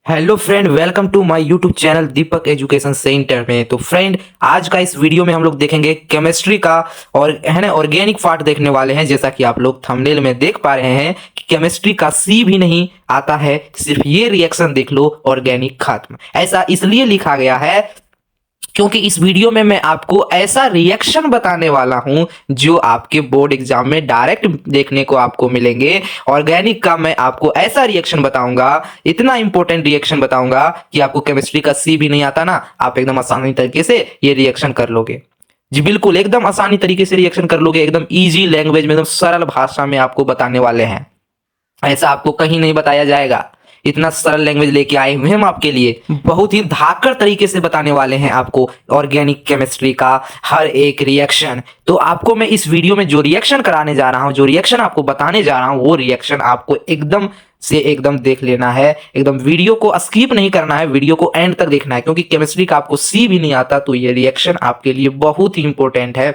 Hello friend, welcome to my YouTube channel Deepak education centre में। तो friend, आज का इस वीडियो में हम लोग देखेंगे केमिस्ट्री का और है ना ऑर्गेनिक पार्ट देखने वाले हैं। जैसा कि आप लोग थंबनेल में देख पा रहे हैं कि केमिस्ट्री का सी भी नहीं आता है, सिर्फ ये रिएक्शन देख लो, ऑर्गेनिक खत्म। ऐसा इसलिए लिखा गया है क्योंकि इस वीडियो में मैं आपको ऐसा रिएक्शन बताने वाला हूं जो आपके बोर्ड एग्जाम में डायरेक्ट देखने को आपको मिलेंगे। ऑर्गेनिक का मैं आपको ऐसा रिएक्शन बताऊंगा, इतना इंपॉर्टेंट रिएक्शन बताऊंगा कि आपको केमिस्ट्री का सी भी नहीं आता ना, आप एकदम आसानी तरीके से ये रिएक्शन कर लोगे। जी बिल्कुल, एकदम आसानी तरीके से रिएक्शन कर लोगे, एकदम इजी लैंग्वेज में, एकदम सरल भाषा में आपको बताने वाले हैं। ऐसा आपको कहीं नहीं बताया जाएगा। इतना सरल लैंग्वेज लेके आए हुए हम आपके लिए, बहुत ही धाकड़ तरीके से बताने वाले हैं आपको ऑर्गेनिक केमिस्ट्री का हर एक रिएक्शन। तो आपको मैं इस वीडियो में जो रिएक्शन कराने जा रहा हूं, जो रिएक्शन आपको बताने जा रहा हूं, वो रिएक्शन आपको एकदम से एकदम देख लेना है। एकदम वीडियो को स्किप नहीं करना है, वीडियो को एंड तक देखना है, क्योंकि केमिस्ट्री का आपको सी भी नहीं आता तो ये रिएक्शन आपके लिए बहुत ही इंपॉर्टेंट है।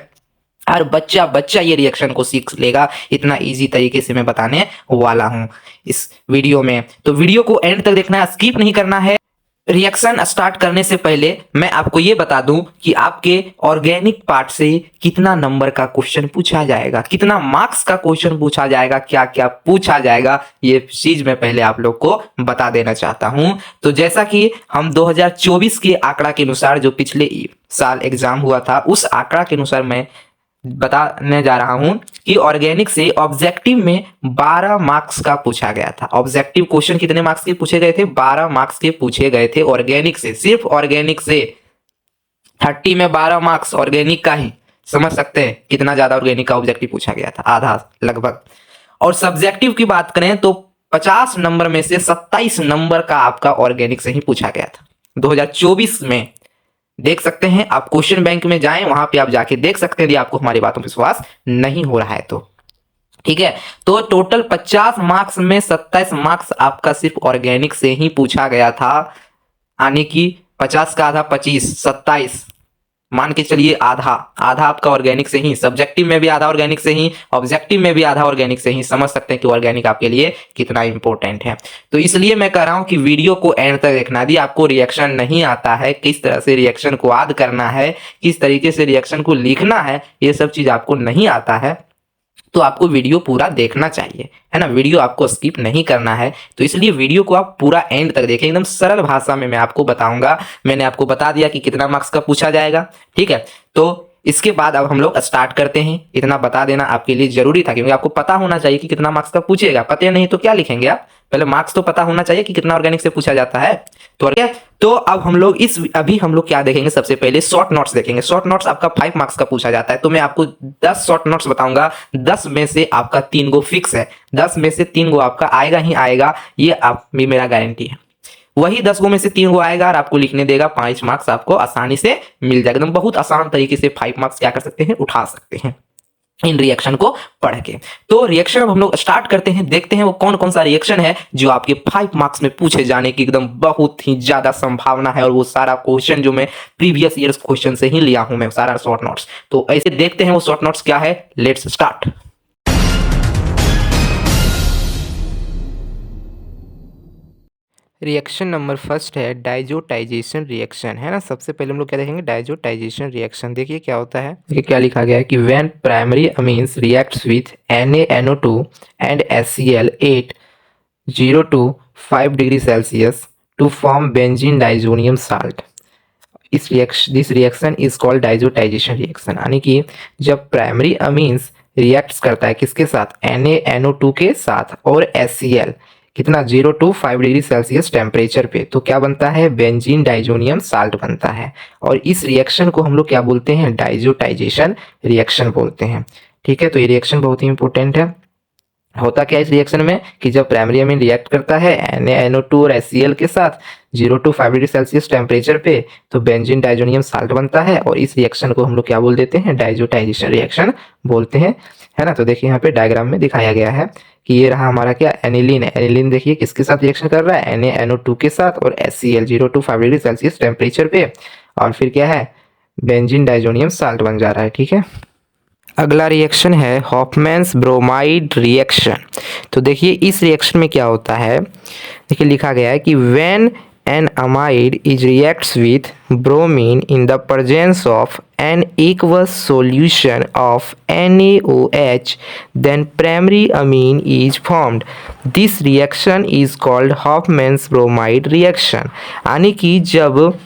हर बच्चा बच्चा ये रिएक्शन को सीख लेगा, इतना इजी तरीके से मैं बताने वाला हूं इस वीडियो में। तो वीडियो को एंड तक देखना है, स्किप नहीं करना है। रिएक्शन स्टार्ट करने से पहले मैं आपको ये बता दूं कि आपके ऑर्गेनिक पार्ट से कितना नंबर का क्वेश्चन पूछा जाएगा, कितना मार्क्स का क्वेश्चन पूछा जाएगा, क्या क्या पूछा जाएगा, ये चीज मैं पहले आप लोग को बता देना चाहता हूं। तो जैसा कि हम 2024 के आंकड़ा के अनुसार, जो पिछले साल एग्जाम हुआ था, उस आंकड़ा के अनुसार मैं बताने जा रहा हूं कि ऑर्गेनिक से ऑब्जेक्टिव में 12 मार्क्स का पूछा गया था। ऑब्जेक्टिव क्वेश्चन कितने मार्क्स के पूछे गए थे? 12 मार्क्स के पूछे गए थे ऑर्गेनिक से, सिर्फ ऑर्गेनिक से। 30 में 12 मार्क्स ऑर्गेनिक का ही, समझ सकते हैं कितना ज्यादा ऑर्गेनिक का ऑब्जेक्टिव पूछा गया था, आधा लगभग। और सब्जेक्टिव की बात करें तो 50 नंबर में से 27 नंबर का आपका ऑर्गेनिक से ही पूछा गया था 2024 में। देख सकते हैं आप, क्वेश्चन बैंक में जाएं, वहां पे आप जाके देख सकते हैं यदि आपको हमारी बातों पर विश्वास नहीं हो रहा है तो। ठीक है, तो टोटल 50 मार्क्स में 27 मार्क्स आपका सिर्फ ऑर्गेनिक से ही पूछा गया था। यानी कि 50 का आधा 25, 27 मान के चलिए, आधा आधा आपका ऑर्गेनिक से ही, सब्जेक्टिव में भी आधा ऑर्गेनिक से ही, ऑब्जेक्टिव में भी आधा ऑर्गेनिक से ही। समझ सकते हैं कि ऑर्गेनिक आपके लिए कितना इंपॉर्टेंट है। तो इसलिए मैं कह रहा हूं कि वीडियो को एंड तक देखना। यदि आपको रिएक्शन नहीं आता है, किस तरह से रिएक्शन को याद करना है, किस तरीके से रिएक्शन को लिखना है, ये सब चीज आपको नहीं आता है, तो आपको वीडियो पूरा देखना चाहिए, है ना। वीडियो आपको स्किप नहीं करना है, तो इसलिए वीडियो को आप पूरा एंड तक देखें। एकदम सरल भाषा में मैं आपको बताऊंगा। मैंने आपको बता दिया कि कितना मार्क्स का पूछा जाएगा, ठीक है। तो इसके बाद अब हम लोग स्टार्ट करते हैं। इतना बता देना आपके लिए जरूरी था, क्योंकि आपको पता होना चाहिए कि कितना मार्क्स का पूछेगा। पता नहीं तो क्या लिखेंगे आप, पहले मार्क्स तो पता होना चाहिए कि कितना ऑर्गेनिक से पूछा जाता है। तो अब हम लोग अभी हम लोग क्या देखेंगे, सबसे पहले शॉर्ट नोट्स देखेंगे। शॉर्ट नोट्स आपका 5 मार्क्स का पूछा जाता है। तो मैं आपको 10 शॉर्ट नोट्स बताऊंगा, 10 में से आपका 3 गो फिक्स है, 10 में से 3 गो आपका आएगा ही आएगा, ये आप भी मेरा गारंटी है। वही 10 गो में से 3 गो आएगा और आपको लिखने देगा, 5 मार्क्स आपको आसानी से मिल जाएगा। एकदम बहुत आसान तरीके से 5 मार्क्स क्या कर सकते हैं, उठा सकते हैं इन रिएक्शन को पढ़ के। तो रिएक्शन अब हम लोग स्टार्ट करते हैं, देखते हैं वो कौन कौन सा रिएक्शन है जो आपके 5 मार्क्स में पूछे जाने की एकदम बहुत ही ज्यादा संभावना है। और वो सारा क्वेश्चन जो मैं प्रीवियस ईयर्स क्वेश्चन से ही लिया हूं, मैं सारा शॉर्ट नोट्स। तो ऐसे देखते हैं वो शॉर्ट नोट्स क्या है। Let's start. Reaction number first है डाइजोटाइजेशन रिएक्शन, है ना। सबसे पहले हम लोग क्या देखेंगे, डाइजोटाइजेशन रिएक्शन। देखिए क्या होता है, देखिए क्या लिखा गया है कि when primary amines reacts with NaNO2 and HCl 8 to 5 degree Celsius to form benzene diazonium salt, this reaction is called diazotization reaction. यानी कि जब प्राइमरी अमीन्स रिएक्ट्स करता है किसके साथ, NaNO2 के साथ और HCl कितना 0 to 5 डिग्री सेल्सियस टेम्परेचर पे, तो क्या बनता है, बेंजीन डाइजोनियम साल्ट बनता है। और इस रिएक्शन को हम लोग क्या बोलते हैं, डाइजोटाइजेशन रिएक्शन बोलते हैं। ठीक है, तो ये रिएक्शन बहुत ही इंपॉर्टेंट है। होता क्या इस रिएक्शन में कि जब प्राइमरी अमीन रिएक्ट करता है NaNO2 और HCl के साथ 0 to 5 डिग्री सेल्सियस टेम्परेचर पे, तो बेंजीन डाइजोनियम साल्ट बनता है। और इस रिएक्शन को हम लोग क्या बोल देते हैं, डाइजोटाइजेशन रिएक्शन बोलते हैं, है ना। तो देखिए यहाँ पे डायग्राम में दिखाया गया है कि ये रहा हमारा क्या, एनिलीन है। एनिलीन देखिए किसके साथ रिएक्शन कर रहा है, NaNO2 के साथ और HCl 0 to 5 degree Celsius temperature पे, और फिर क्या है, बेंजीन डाइजोनियम साल्ट बन जा रहा है। ठीक है, अगला रिएक्शन है हॉफमैन्स ब्रोमाइड रिएक्शन। तो देखिए इस रिएक्शन में क्या होता है, देखिए लिखा गया है कि when an amide is reacts with bromine in the presence of an aqueous solution of NaOH then primary amine is formed. This reaction is called Hofmann's bromide reaction। यानी कि जब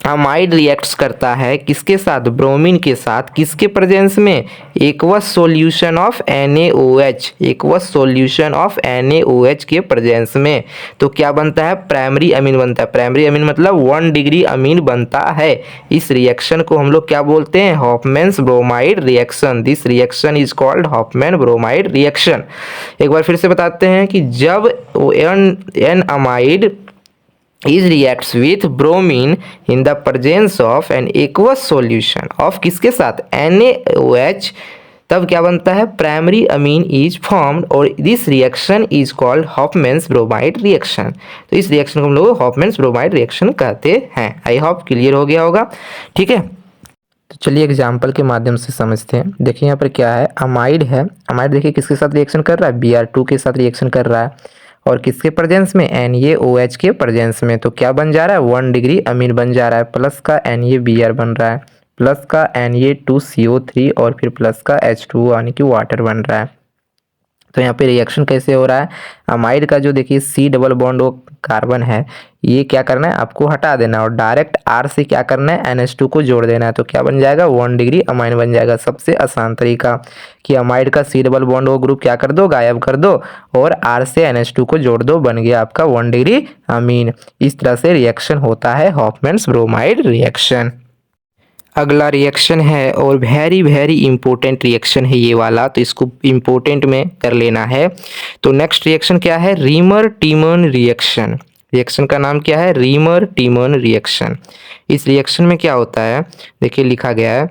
अमाइड रिएक्ट्स करता है किसके साथ, ब्रोमीन के साथ, किसके प्रेजेंस में, aqueous solution of NaOH, aqueous solution of NaOH के प्रेजेंस में, तो क्या बनता है, प्राइमरी अमीन बनता है। प्राइमरी अमीन मतलब 1 डिग्री अमीन बनता है। इस रिएक्शन को हम लोग क्या बोलते हैं, Hofmann's bromide reaction. This reaction is called Hofmann bromide reaction. एक बार फिर से बताते हैं कि जब an amide is reacts with bromine in the presence of an aqueous solution of किसके साथ, NaOH, तब क्या बनता है, प्राइमरी अमीन इज फॉर्म्ड और this reaction is called Hofmann's bromide reaction. तो इस रिएक्शन को हम लोग हॉफमैन्स ब्रोमाइड रिएक्शन कहते हैं। आई होप क्लियर हो गया होगा, ठीक है। तो चलिए एग्जाम्पल के माध्यम से समझते हैं। देखिए यहाँ पर क्या है, अमाइड है। अमाइड देखिए किसके साथ रिएक्शन कर रहा है, Br2 के साथ रिएक्शन कर रहा है और किसके प्रेजेंस में, NaOH के प्रेजेंस में। तो क्या बन जा रहा है, 1 डिग्री अमीन बन जा रहा है। प्लस का NaBr बन रहा है, प्लस का Na2CO3 और फिर प्लस का H2O यानी कि वाटर बन रहा है। तो यहाँ पे रिएक्शन कैसे हो रहा है, अमाइड का जो देखिए C डबल बॉन्ड वो कार्बन है, ये क्या करना है, आपको हटा देना है और डायरेक्ट R से क्या करना है, NH2 को जोड़ देना है। तो क्या बन जाएगा, 1 डिग्री अमाइन बन जाएगा। सबसे आसान तरीका कि अमाइड का C डबल बॉन्ड वो ग्रुप क्या कर दो, गायब कर दो और R से NH2 को जोड़ दो, बन गया आपका 1 डिग्री अमीन। इस तरह से रिएक्शन होता है हॉफमैन्स ब्रोमाइड रिएक्शन। अगला रिएक्शन है और वेरी वेरी इंपॉर्टेंट रिएक्शन है ये वाला, तो इसको इंपॉर्टेंट में कर लेना है। तो नेक्स्ट रिएक्शन क्या है, रीमर टीमन रिएक्शन। रिएक्शन का नाम क्या है, रीमर टीमन रिएक्शन। इस रिएक्शन में क्या होता है, देखिए लिखा गया है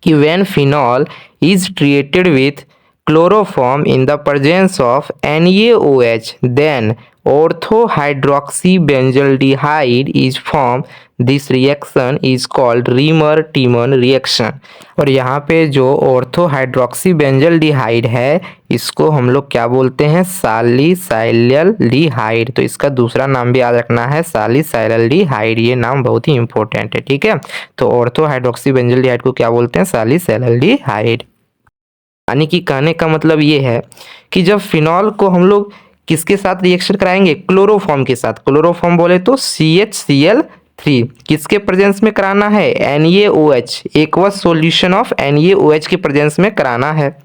कि when phenol is treated with chloroform in the presence of NaOH then orthohydroxybenzaldehyde is formed. This reaction is called Reamer-Tiemann reaction। और यहाँ पे जो ऑर्थोहाइड्रोक्सीबेंजल्डिहाइड है इसको हम लोग क्या बोलते हैं, सालिसाइलल्डिहाइड। तो इसका दूसरा नाम भी याद रखना है, सालिसाइलल्डिहाइड। ये नाम बहुत ही इंपॉर्टेंट है, ठीक है। तो ऑर्थोहाइड्रोक्सीबेंजल्डिहाइड को क्या बोलते हैं, सालिसाइलल्डिहाइड। यानी कि कहने का मतलब ये है कि जब फिनॉल को हम लोग किसके साथ रिएक्शन कराएंगे, क्लोरोफॉर्म के साथ। क्लोरोफॉर्म बोले तो CHCl3, किसके प्रेजेंस में कराना है, NaOH, aqueous solution of NaOH के प्रेजेंस में कराना है।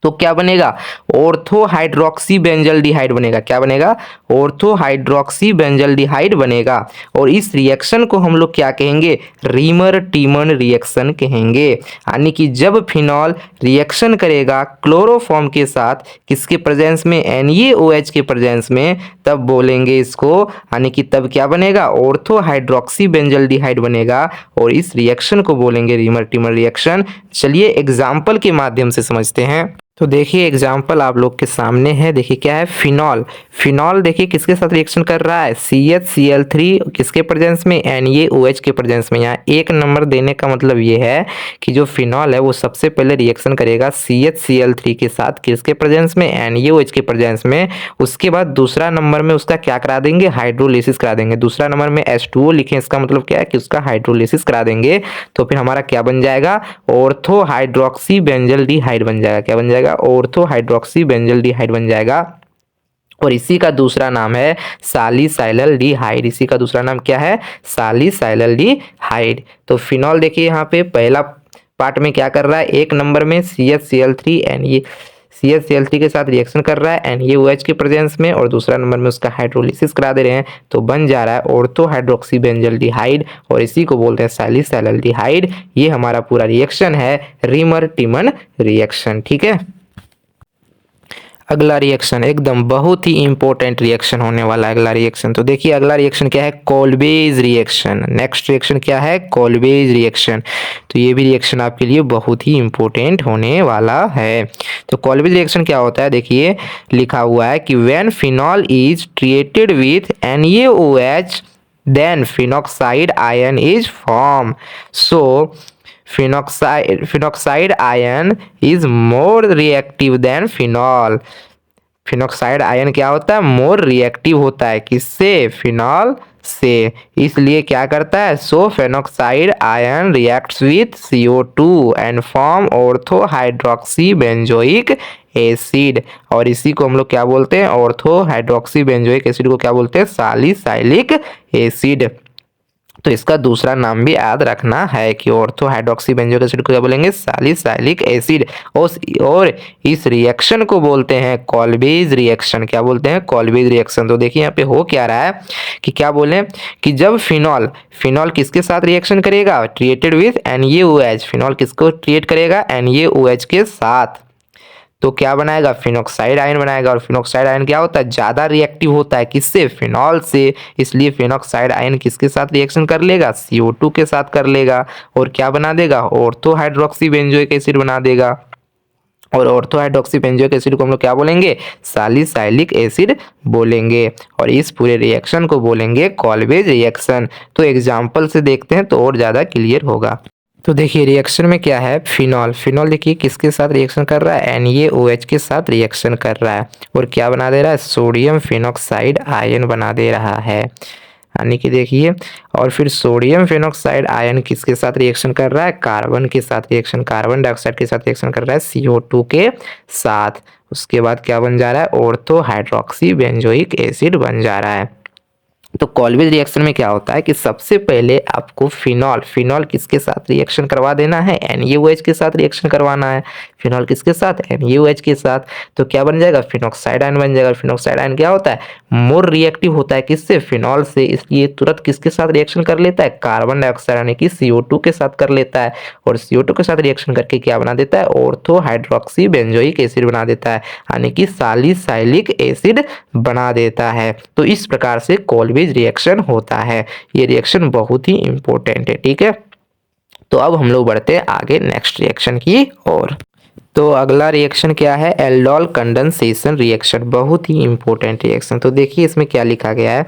तो क्या बनेगा, ऑर्थोहाइड्रोक्सीबेंजल्डिहाइड बनेगा। क्या बनेगा, ऑर्थोहाइड्रोक्सीबेंजल्डिहाइड बनेगा। और इस रिएक्शन को हम लोग क्या कहेंगे, रीमर टीमन रिएक्शन कहेंगे। यानी कि जब फिनॉल रिएक्शन करेगा क्लोरोफॉर्म के साथ किसके प्रेजेंस में, NaOH के प्रेजेंस में, तब बोलेंगे इसको, यानी कि तब क्या बनेगा, ऑर्थोहाइड्रोक्सीबेंजल्डिहाइड बनेगा और इस रिएक्शन को बोलेंगे रीमर टीमन रिएक्शन। चलिए एग्जाम्पल के माध्यम से समझते हैं। तो देखिए एग्जाम्पल आप लोग के सामने है। देखिए क्या है, फिनॉल। फिनॉल देखिए किसके साथ रिएक्शन कर रहा है, CHCl3, किसके प्रेजेंस में, NaOH के प्रेजेंस में। यहाँ 1 नंबर देने का मतलब ये है कि जो फिनॉल है वो सबसे पहले रिएक्शन करेगा CHCl3 के साथ, किसके प्रेजेंस में, NaOH के प्रेजेंस में। उसके बाद दूसरा नंबर में उसका क्या करा देंगे, हाइड्रोलिसिस करा देंगे। दूसरा नंबर में H2O लिखें, इसका मतलब क्या है कि उसका हाइड्रोलिसिस करा देंगे। तो फिर हमारा क्या बन जाएगा, ऑर्थोहाइड्रोक्सीबेंजल्डिहाइड बन जाएगा। क्या बन जाएगा, ऑर्थोहाइड्रोक्सीबेंजल्डिहाइड बन जाएगा। और इसी का दूसरा नाम है सालिसाइलल्डिहाइड। इसी का दूसरा नाम क्या है, सालिसाइलल्डिहाइड। तो फिनॉल देखिए यहाँ पे पहला पार्ट में क्या कर रहा है, 1 नंबर में CHCl3 के साथ रिएक्शन कर रहा है NaOH के प्रेजेंस में और दूसरा नंबर में उसका हाइड्रोलिसिस करा दे रहे हैं। तो बन जा रहा है ऑर्थोहाइड्रोक्सीबेंजल्डिहाइड और इसी को बोलते हैं सालिसाइलल्डिहाइड। ये हमारा पूरा रिएक्शन है रीमर टीमन रिएक्शन, ठीक है। अगला रिएक्शन एकदम बहुत ही इंपॉर्टेंट रिएक्शन होने वाला है अगला रिएक्शन। तो देखिए अगला रिएक्शन क्या है, कोल्बेज रिएक्शन। नेक्स्ट रिएक्शन क्या है, कोल्बेज रिएक्शन। तो ये भी रिएक्शन आपके लिए बहुत ही इंपॉर्टेंट होने वाला है। तो कोल्बेज रिएक्शन क्या होता है, देखिए लिखा हुआ है कि when phenol is treated with NaOH then phenoxide ion is formed. So phenoxide ion is more reactive than phenol. Phenoxide ion क्या होता है? मोर रिएक्टिव होता है किससे? फिनॉल से। इसलिए क्या करता है? So phenoxide ion reacts with CO2 and form ortho hydroxy benzoic acid. और इसी को हम लोग क्या बोलते हैं? ऑर्थो हाइड्रोक्सी बेंजोइक एसिड को क्या बोलते हैं? Salicylic acid. तो इसका दूसरा नाम भी याद रखना है कि ऑर्थो हाइड्रोक्सी बेंजोइक एसिड को क्या बोलेंगे? Salicylic acid. और इस रिएक्शन को बोलते हैं कॉल्बेज रिएक्शन। क्या बोलते हैं? कॉल्बेज रिएक्शन। तो देखिए यहाँ पे हो क्या रहा है कि क्या बोले कि जब फिनॉल किसके साथ रिएक्शन करेगा? Treated with NaOH। फिनॉल किसको ट्रीट करेगा? NaOH के साथ। तो क्या बनाएगा? फिनॉक्साइड आयन बनाएगा। और फिनॉक्साइड आयन क्या होता है? ज़्यादा रिएक्टिव होता है किससे? फिनॉल से। इसलिए फिनॉक्साइड आयन किसके साथ रिएक्शन कर लेगा? CO2 के साथ कर लेगा। और क्या बना देगा? ऑर्थो हाइड्रोक्सी बेंजोइक एसिड बना देगा। और ऑर्थो हाइड्रोक्सी बेंजोइक एसिड को हम लोग क्या बोलेंगे? सैलिसाइलिक एसिड बोलेंगे। और इस पूरे रिएक्शन को बोलेंगे कॉल्बेज रिएक्शन। तो एग्जाम्पल से देखते हैं तो और ज़्यादा क्लियर होगा। तो देखिए रिएक्शन में क्या है? फिनॉल देखिए किसके साथ रिएक्शन कर रहा है? NaOH के साथ रिएक्शन कर रहा है। और क्या बना दे रहा है? सोडियम फिनॉक्साइड आयन बना दे रहा है। यानी कि देखिए, और फिर सोडियम फिनॉक्साइड आयन किसके साथ रिएक्शन कर रहा है? कार्बन के साथ रिएक्शन, कार्बन डाइऑक्साइड के साथ रिएक्शन कर रहा है CO2 के साथ। उसके बाद क्या बन जा रहा है? ऑर्थो हाइड्रोक्सी बेंजोइक एसिड बन जा रहा है। तो कॉल्बेज रिएक्शन में क्या होता है कि सबसे पहले आपको फिनॉल किसके साथ रिएक्शन करवा देना है? NaOH के साथ रिएक्शन करवाना है। फिनॉल किसके साथ? NaOH के साथ। तो क्या बन जाएगा? फिनॉक्साइड आयन बन जाएगा। फिनॉक्साइड आयन क्या होता है? मोर रिएक्टिव होता है किससे? फिनॉल से। इसलिए तुरंत किसके साथ रिएक्शन कर लेता है? कार्बन डाइऑक्साइड यानी कि CO2 के साथ कर लेता है। और CO2 के साथ रिएक्शन करके क्या बना देता है? ऑर्थो हाइड्रोक्सी बेंजोइक एसिड बना देता है, यानी कि सैलिसाइलिक एसिड बना देता है। तो इस प्रकार से कॉल्बेज रिएक्शन होता है। ये रिएक्शन बहुत ही इंपॉर्टेंट है। ठीक है, तो अब हम लोग बढ़ते हैं आगे नेक्स्ट रिएक्शन की ओर। तो अगला रिएक्शन क्या है? Aldol condensation reaction. बहुत ही इंपॉर्टेंट रिएक्शन। तो देखिए इसमें क्या लिखा गया है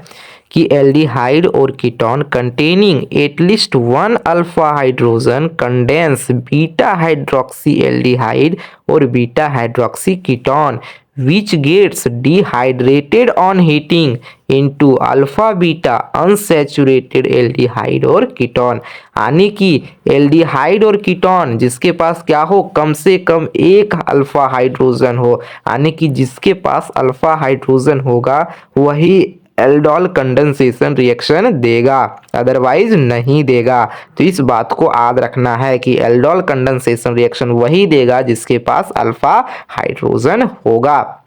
कि एल्डिहाइड और ketone containing at least one alpha hydrogen condense beta hydroxy aldehyde और beta hydroxy ketone which gets dehydrated on heating into alpha beta unsaturated aldehyde और कीटोन। यानी कि एल्डिहाइड और कीटोन जिसके पास क्या हो? कम से कम एक अल्फा हाइड्रोजन हो, यानी कि जिसके पास अल्फा हाइड्रोजन होगा वही एल्डोल कंडेंसेशन रिएक्शन देगा, अदरवाइज नहीं देगा। तो इस बात को याद रखना है कि एल्डोल कंडेंसेशन रिएक्शन वही देगा जिसके पास अल्फा हाइड्रोजन होगा।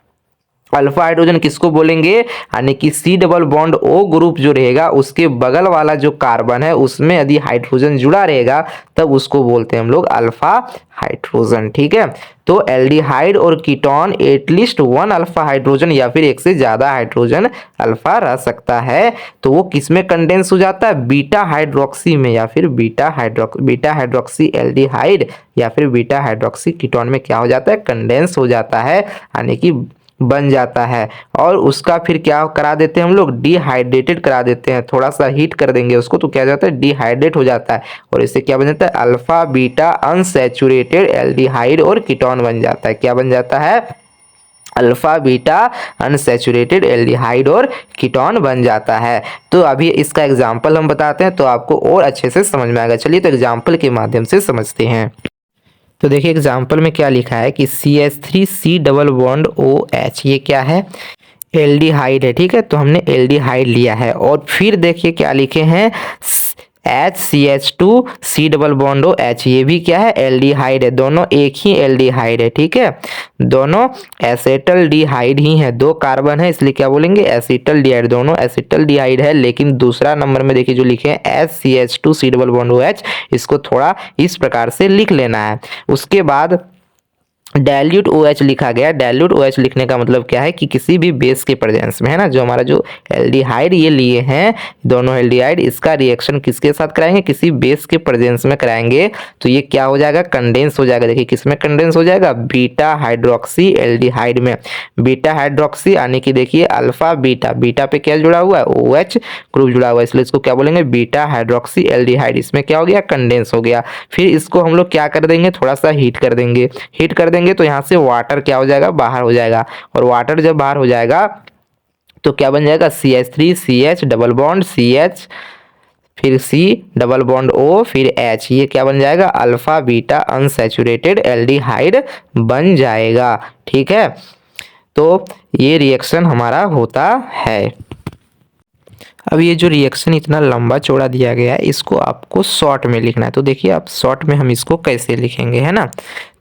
अल्फा हाइड्रोजन किसको बोलेंगे? यानी कि C+O ग्रुप जो रहेगा उसके बगल वाला जो कार्बन है उसमें यदि हाइड्रोजन जुड़ा रहेगा तब उसको बोलते हैं हम लोग अल्फा हाइड्रोजन। ठीक है, तो एल्डिहाइड और ketone at least one alpha hydrogen या फिर एक से ज्यादा हाइड्रोजन अल्फा रह सकता है। तो वो किस में कंडेंस हो जाता है? बीटा हाइड्रोक्सी में, या फिर बीटा हाइड्रोक्सी एल्डिहाइड या फिर बीटा हाइड्रोक्सी कीटोन में क्या हो जाता है? कंडेंस हो जाता है, यानी कि बन जाता है। और उसका फिर क्या करा देते हैं हम लोग? डिहाइड्रेटेड करा देते हैं। थोड़ा सा हीट कर देंगे उसको तो क्या जाता है? डिहाइड्रेट हो जाता है। और इससे क्या बन जाता है? अल्फा बीटा अनसैचुरेटेड एल्डिहाइड और कीटोन बन जाता है। क्या बन जाता है? अल्फा बीटा अनसैचुरेटेड एल्डिहाइड और कीटोन बन जाता है। तो अभी इसका एग्जाम्पल हम बताते हैं तो आपको और अच्छे से समझ में आएगा। चलिए तो एग्जाम्पल के माध्यम से समझते हैं। तो देखिए एग्जाम्पल में क्या लिखा है कि CH3C+OH ये क्या है? एल्डिहाइड है। ठीक है, तो हमने एल्डिहाइड लिया है। और फिर देखिए क्या लिखे हैं? HCH2C+OH ये भी क्या है? एल्डिहाइड है। दोनों एक ही एल्डिहाइड है। ठीक है, दोनों एसिटल्डिहाइड ही है। दो कार्बन है इसलिए क्या बोलेंगे? एसिटल्डिहाइड। दोनों एसिटल्डिहाइड है, लेकिन दूसरा नंबर में देखिए जो लिखे हैं HCH2C+OH इसको थोड़ा इस प्रकार से लिख लेना है। उसके बाद डाइल्यूट OH लिखा गया। डाइल्यूट OH लिखने का मतलब क्या है कि किसी भी बेस के प्रेजेंस में, है ना, जो हमारा जो एल्डिहाइड ये लिए हैं दोनों एल्डिहाइड, इसका रिएक्शन किसके साथ कराएंगे, किसी बेस के प्रेजेंस में कराएंगे तो ये क्या हो जाएगा, कंडेंस हो जाएगा। देखिए किस में कंडेंस हो जाएगा, बीटा हाइड्रोक्सी एल्डिहाइड में। बीटा हाइड्रोक्सी यानी कि देखिए अल्फा बीटा, बीटा पे क्या जुड़ा हुआ है, OH ग्रुप जुड़ा हुआ है, इसलिए इसको क्या बोलेंगे, बीटा हाइड्रोक्सी एल्डिहाइड। इसमें क्या हो गया, कंडेंस हो गया। फिर इसको हम लोग क्या कर देंगे, थोड़ा सा हीट कर देंगे। हीट कर देंगे तो यहाँ से वाटर क्या हो जाएगा, बाहर हो जाएगा। और वाटर जब बाहर हो जाएगा तो क्या बन जाएगा, CH3 CH double bond CH, फिर C डबल बॉन्ड O, फिर H, ये क्या बन जाएगा, अल्फा बीटा अनसैचुरेटेड एल्डिहाइड बन जाएगा। ठीक है, तो ये रिएक्शन हमारा होता है। अब ये जो रिएक्शन इतना लंबा चौड़ा दिया गया है, इसको आपको शॉर्ट में लिखना है। तो देखिए आप शॉर्ट में हम इसको कैसे लिखेंगे, है ना।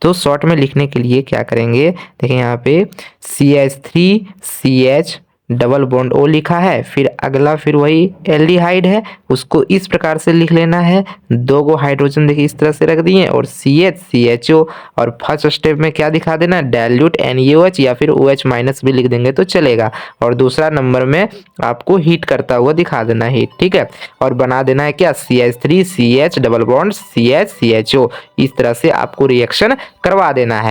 तो शॉर्ट में लिखने के लिए क्या करेंगे, देखिए यहाँ पे CH3 CH double bond O लिखा है, फिर अगला फिर वही एल्डिहाइड है, उसको इस प्रकार से लिख लेना है। दो गो हाइड्रोजन देखिए इस तरह से रख दिए और CH CHO, और फर्स्ट स्टेप में क्या दिखा देना, डाइल्यूट NaOH या फिर OH माइनस भी लिख देंगे तो चलेगा। और दूसरा नंबर में आपको हीट करता हुआ दिखा देना है हीट, ठीक है। और बना देना है क्या, CH3 CH double bond CH CHO, इस तरह से आपको रिएक्शन करवा देना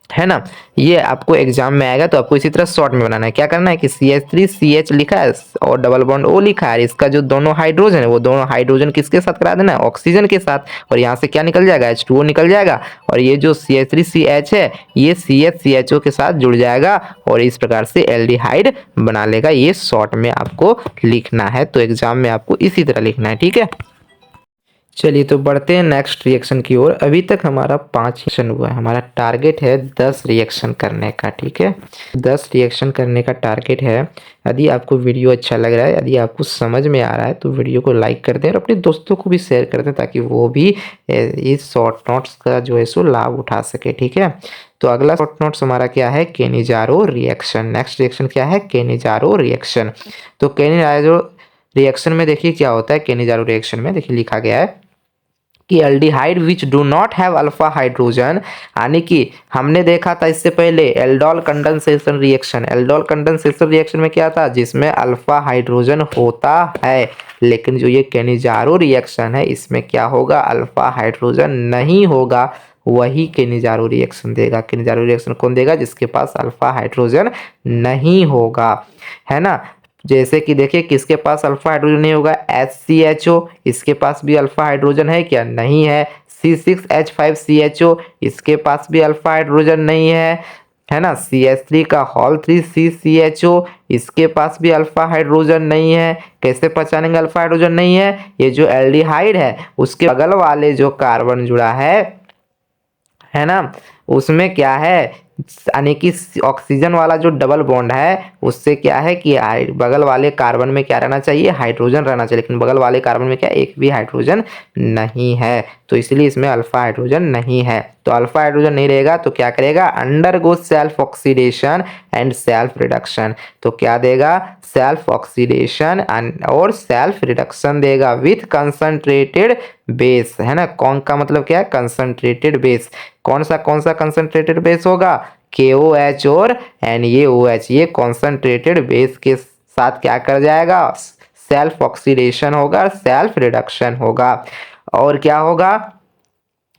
है ना। ये आपको एग्जाम में आएगा तो आपको इसी तरह शॉर्ट में बनाना है। क्या करना है कि CH3 CH लिखा है और डबल बॉन्ड O लिखा है, इसका जो दोनों हाइड्रोजन है वो दोनों हाइड्रोजन किसके साथ करा देना है, ऑक्सीजन के साथ। और यहाँ से क्या निकल जाएगा, H2O निकल जाएगा। और ये जो CH3 CH है ये CH CHO के साथ जुड़ जाएगा और इस प्रकार से एल्डिहाइड बना लेगा। ये शॉर्ट में आपको लिखना है, तो एग्जाम में आपको इसी तरह लिखना है, ठीक है। चलिए तो बढ़ते हैं नेक्स्ट रिएक्शन की ओर। अभी तक हमारा 5 रिएक्शन हुआ है, हमारा टारगेट है 10 रिएक्शन करने का, ठीक है। 10 रिएक्शन करने का टारगेट है। यदि आपको वीडियो अच्छा लग रहा है, यदि आपको समझ में आ रहा है तो वीडियो को लाइक कर दें और अपने दोस्तों को भी शेयर कर दें ताकि वो भी इस शॉर्ट नोट्स का जो है सो लाभ उठा सके, ठीक है। तो अगला शॉर्ट नोट्स हमारा क्या है, केनिजारो रिएक्शन। नेक्स्ट रिएक्शन क्या है, केनिजारो रिएक्शन। तो केनिजारो रिएक्शन में देखिए क्या होता है, केनिजारो रिएक्शन में देखिए लिखा गया है कि aldehyde which do not have alpha hydrogen, यानी कि हमने देखा था इससे पहले aldol condensation reaction. Aldol condensation reaction में क्या था, जिसमें अल्फा हाइड्रोजन होता है, लेकिन जो ये केनिजारो रिएक्शन है इसमें क्या होगा, अल्फा हाइड्रोजन नहीं होगा। वही केनिजारो रिएक्शन देगा। केनिजारो रिएक्शन कौन देगा, जिसके पास अल्फा हाइड्रोजन नहीं होगा, है ना। जैसे कि देखिए किसके पास अल्फा हाइड्रोजन नहीं होगा, HCHO, इसके पास भी अल्फा हाइड्रोजन है क्या, नहीं है। C6H5CHO, इसके पास भी अल्फा हाइड्रोजन नहीं है ना। CH3 का होल 3 CCHO, इसके पास भी अल्फा हाइड्रोजन नहीं है। कैसे पहचानेंगे अल्फा हाइड्रोजन नहीं है, ये जो एल्डिहाइड है उसके बगल वाले जो कार्बन जुड़ा है ना, उसमें क्या है, यानी कि ऑक्सीजन वाला जो डबल बॉन्ड है उससे क्या है कि बगल वाले कार्बन में क्या रहना चाहिए, हाइड्रोजन रहना चाहिए, लेकिन बगल वाले कार्बन में क्या एक भी हाइड्रोजन नहीं है, तो इसलिए इसमें अल्फा हाइड्रोजन नहीं है। तो अल्फा हाइड्रोजन नहीं रहेगा तो क्या करेगा, undergo self oxidation and self reduction. तो क्या देगा, सेल्फ ऑक्सीडेशन और सेल्फ रिडक्शन देगा विथ कंसंट्रेटेड बेस, है ना। कौन का मतलब क्या है, कंसंट्रेटेड बेस। कौन सा कंसंट्रेटेड बेस होगा, KOH और NaOH, ये कंसंट्रेटेड बेस के साथ क्या कर जाएगा, सेल्फ ऑक्सीडेशन होगा, सेल्फ रिडक्शन होगा। और क्या होगा,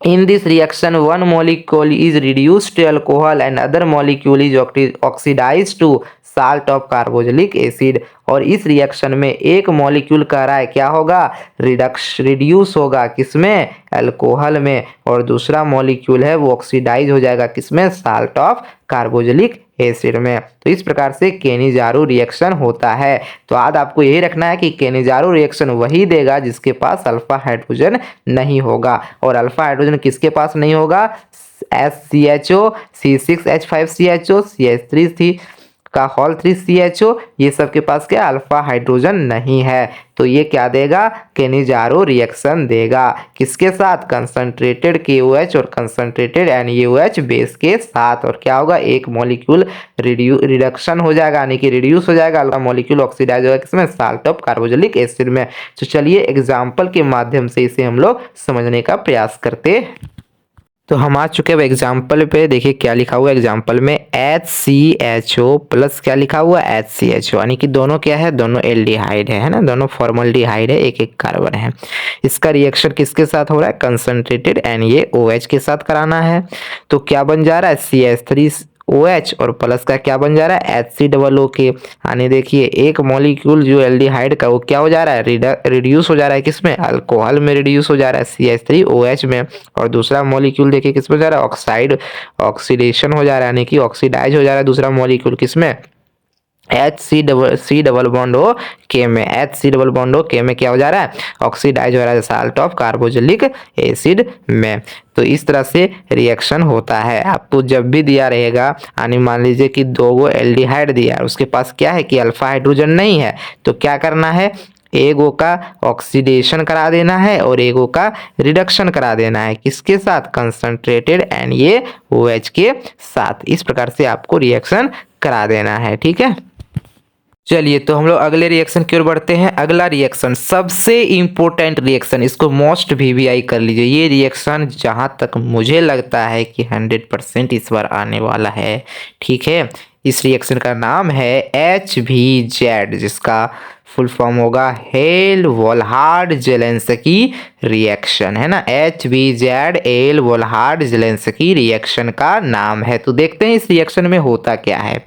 in this reaction one molecule is reduced to alcohol and other molecule is oxidized to salt of carboxylic acid। और इस रिएक्शन में एक मॉलिक्यूल कह रहा है क्या होगा, रिड्यूस होगा किसमें, अल्कोहल में, और दूसरा मॉलिक्यूल है वो ऑक्सीडाइज हो जाएगा किसमें, साल्ट ऑफ कार्बोक्सिलिक एसिड में। तो इस प्रकार से केनिजारो रिएक्शन होता है। तो आज आपको यही रखना है कि केनिजारो रिएक्शन वही देगा जिसके पास अल्फा हाइड्रोजन नहीं होगा। और अल्फा हाइड्रोजन किसके पास नहीं होगा, HCHO, C6H5CHO, CH3 का होल 3 CHO, ये सब के पास क्या अल्फा हाइड्रोजन नहीं है। तो ये क्या देगा, केनिजारो रिएक्शन देगा किसके साथ, कंसंट्रेटेड KOH और कंसंट्रेटेड NaOH बेस के साथ। और क्या होगा, एक मॉलिक्यूल रिडक्शन हो जाएगा, यानी कि रिड्यूस हो जाएगा, अल्फा मॉलिक्यूल ऑक्सीडाइज होगा किसमें, साल्ट ऑफ कार्बोक्सिलिक एसिड में। तो चलिए एग्जाम्पल के माध्यम से इसे हम लोग समझने का प्रयास करते हैं। तो हम आ चुके हैं एग्जाम्पल पे। देखिए क्या लिखा हुआ है एग्जाम्पल में, HCHO प्लस क्या लिखा हुआ है HCHO, यानी कि दोनों क्या है, दोनों एल्डिहाइड है ना, दोनों फॉर्मल्डिहाइड है, एक एक कार्बन है। इसका रिएक्शन किसके साथ हो रहा है, कंसंट्रेटेड NaOH के साथ कराना है। तो क्या बन जा रहा है CH3OH और प्लस का क्या बन जा रहा है HCOO। यानी देखिए एक मॉलिक्यूल जो एल्डिहाइड का वो क्या हो जा रहा है, रिड्यूस हो जा रहा है किसमें, अल्कोहल में रिड्यूस हो जा रहा है CH3OH में। और दूसरा मॉलिक्यूल देखिए किस में जा रहा है, ऑक्सीडेशन हो जा रहा है, यानी कि ऑक्सीडाइज हो जा रहा है दूसरा मॉलिक्यूल किसमें, सी डबल बॉन्ड ओ के में, HC डबल बॉन्ड ओ के में क्या हो जा रहा है, ऑक्सीडाइज हो रहा है साल्ट ऑफ कार्बोक्सिलिक एसिड में। तो इस तरह से रिएक्शन होता है। आपको जब भी दिया रहेगा, यानी मान लीजिए कि दो गो एल्डिहाइड दिया है, उसके पास क्या है कि अल्फा हाइड्रोजन नहीं है, तो क्या करना है, एगो का ऑक्सीडेशन करा देना है और एगो का रिडक्शन करा देना है, किसके साथ, कंसंट्रेटेड NaOH के साथ। इस प्रकार से आपको रिएक्शन करा देना है, ठीक है। चलिए तो हम लोग अगले रिएक्शन की ओर बढ़ते हैं। अगला रिएक्शन सबसे इंपॉर्टेंट रिएक्शन, इसको मोस्ट VVI कर लीजिए। ये रिएक्शन जहाँ तक मुझे लगता है कि 100% इस बार आने वाला है, ठीक है। इस रिएक्शन का नाम है HVZ, जिसका फुल फॉर्म होगा हेल वोल्हार्ड जेलेंस्की रिएक्शन, है ना। HVZ हेल वोल्हार्ड जेलेंस्की रिएक्शन का नाम है। तो देखते हैं इस रिएक्शन में होता क्या है।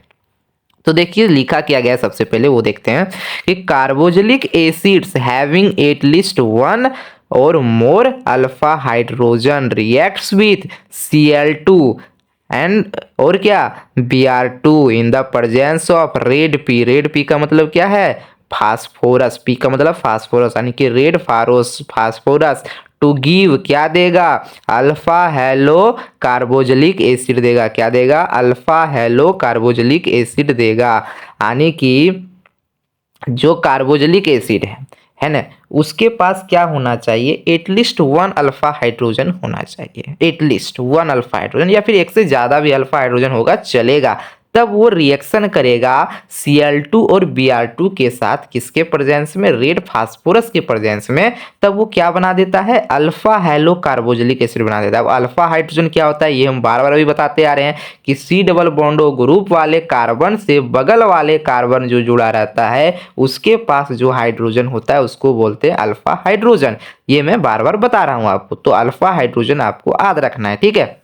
तो देखिए लिखा क्या गया है, सबसे पहले वो देखते हैं कि carboxylic acids having at least one और more alpha hydrogen reacts with Cl2 and और क्या Br2 in the presence of red P. Red P का मतलब क्या है, फास्फोरस। पी का मतलब फास्फोरस, यानी कि रेड फास्फोरस टू गिव क्या देगा, अल्फा हेलो कार्बोक्सिलिक एसिड देगा। क्या देगा, अल्फा हेलो कार्बोक्सिलिक एसिड देगा। यानी कि जो कार्बोक्सिलिक एसिड है ना, उसके पास क्या होना चाहिए, एटलीस्ट वन अल्फा हाइड्रोजन होना चाहिए, एटलीस्ट वन अल्फा हाइड्रोजन, या फिर एक से ज्यादा भी अल्फा हाइड्रोजन होगा चलेगा। तब वो रिएक्शन करेगा Cl2 और Br2 के साथ, किसके प्रेजेंस में, रेड फास्फोरस के प्रेजेंस में। तब वो क्या बना देता है, अल्फा हेलो कार्बोक्सिलिक एसिड बना देता है। अब अल्फा हाइड्रोजन क्या होता है, ये हम बार बार अभी बताते आ रहे हैं कि C double bond O group वाले कार्बन से बगल वाले कार्बन जो जुड़ा रहता है, उसके पास जो हाइड्रोजन होता है उसको बोलते हैं अल्फा हाइड्रोजन। ये मैं बार बार बता रहा हूं आपको। तो अल्फा हाइड्रोजन आपको याद रखना है, ठीक है।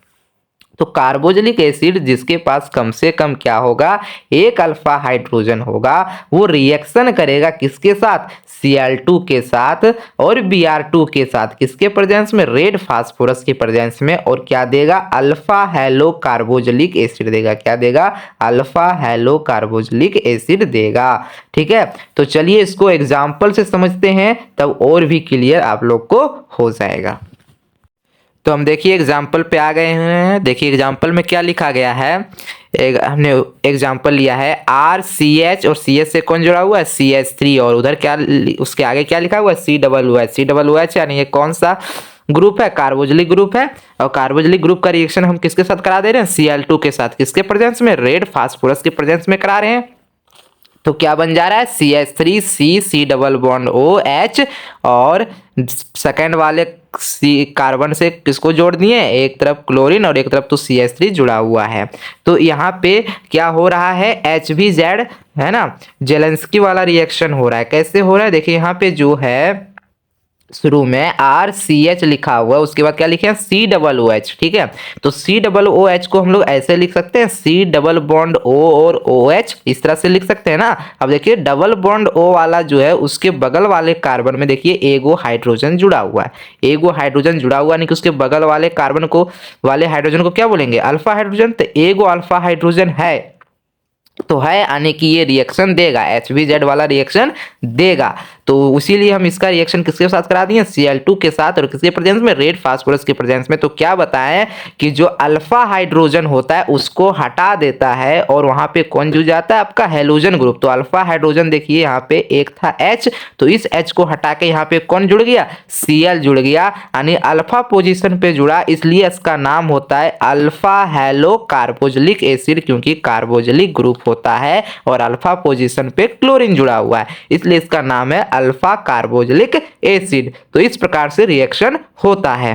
तो कार्बोक्सिलिक एसिड जिसके पास कम से कम क्या होगा, एक अल्फा हाइड्रोजन होगा, वो रिएक्शन करेगा किसके साथ, Cl2 के साथ और Br2 के साथ, किसके प्रेजेंस में, रेड फास्फोरस के प्रेजेंस में। और क्या देगा, अल्फा हेलो कार्बोक्सिलिक एसिड देगा। क्या देगा, अल्फा हेलो कार्बोक्सिलिक एसिड देगा, ठीक है। तो चलिए इसको एग्जाम्पल से समझते हैं, तब और भी क्लियर आप लोग को हो जाएगा। तो हम देखिए एग्जाम्पल पे आ गए हैं। देखिए एग्जाम्पल में क्या लिखा गया है, हमने एग्जाम्पल लिया है RCH और CH से कौन जुड़ा हुआ है, CH3, और उधर क्या, उसके आगे क्या लिखा हुआ है, COOH। यानी ये कौन सा ग्रुप है, कार्बोक्सिलिक ग्रुप है। और कार्बोक्सिलिक ग्रुप का रिएक्शन हम किसके साथ करा दे रहे हैं, Cl2 के साथ, किसके प्रेजेंस में, रेड फास्फोरस के प्रेजेंस में करा रहे हैं। तो क्या बन जा रहा है, CH3C डबल बॉन्ड OH, और सेकंड वाले सी कार्बन से किसको जोड़ दिए, एक तरफ क्लोरीन और एक तरफ तो CH3 जुड़ा हुआ है। तो यहाँ पे क्या हो रहा है, HVZ है ना, जेलेंस्की वाला रिएक्शन हो रहा है। कैसे हो रहा है, देखिए यहाँ पे जो है शुरू में RCH लिखा हुआ है, उसके बाद क्या लिखे हैं, COOH, ठीक है। तो COOH को हम लोग ऐसे लिख सकते हैं, C डबल बॉन्ड O और OH, इस तरह से लिख सकते हैं ना। अब देखिए डबल बॉन्ड O वाला जो है, उसके बगल वाले कार्बन में देखिए एगो हाइड्रोजन जुड़ा हुआ है। एगो हाइड्रोजन जुड़ा हुआ, नहीं कि उसके बगल वाले कार्बन को, वाले हाइड्रोजन को क्या बोलेंगे, अल्फा हाइड्रोजन। तो एगो अल्फा हाइड्रोजन है, तो है, यानी कि ये रिएक्शन देगा, HVZ वाला रिएक्शन देगा। तो इसीलिए हम इसका रिएक्शन किसके साथ करा दिए, Cl2 के साथ, और किसके प्रेजेंस में, रेड फास्फोरस के प्रेजेंस में। तो क्या बताएं कि जो अल्फा हाइड्रोजन होता है उसको हटा देता है, और वहां पे कौन जुड़ जाता है, आपका हेलोजन ग्रुप। तो अल्फा हाइड्रोजन देखिए यहाँ पे एक था H, तो इस H को हटा के यहाँ पे कौन जुड़ गया, Cl जुड़ गया, यानी अल्फा पोजिशन पे जुड़ा, इसलिए इसका नाम होता है अल्फा हेलो कार्बोक्सिलिक एसिड, क्योंकि कार्बोक्सिलिक ग्रुप होता है और अल्फा पोजीशन पे क्लोरीन जुड़ा हुआ है, इसलिए इसका नाम है अल्फा कार्बोक्सिलिक एसिड। तो इस प्रकार से रिएक्शन होता है।